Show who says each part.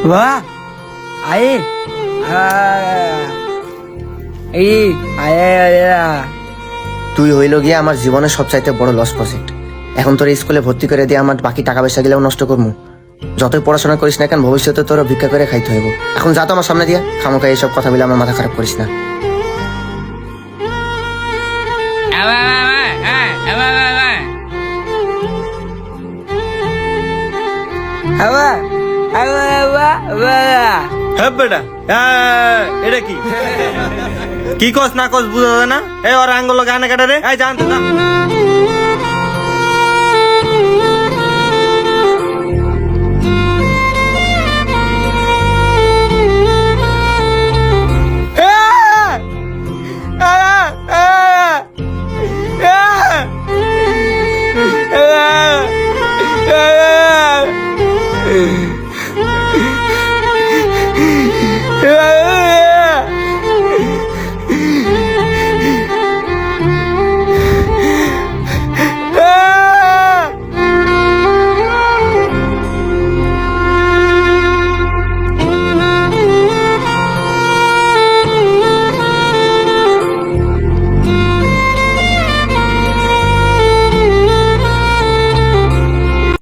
Speaker 1: বাহ আয়ে এই আয়ে
Speaker 2: তুই হইল গিয়ে আমার জীবনের সবচাইতে বড় লস প্রজেক্ট। এখন তোর স্কুলে ভর্তি করে দিয়ে আমার বাকি টাকা পয়সা গেলেও নষ্ট করবো। যতই পড়াশোনা করিস না কেন, ভবিষ্যতে তোর ভিক্ষা করে খাইতে হইব। এখন যা তো আমার সামনে দিয়ে, খামোখা এইসব কথা বলে আমার মাথা খারাপ করিস না।
Speaker 3: হ্যাঁ বেটা, এটা কি কি কস না কস বুঝা যায় না। এই ওর আঙ্গুল গানে কাটা রে, এই জানতো না।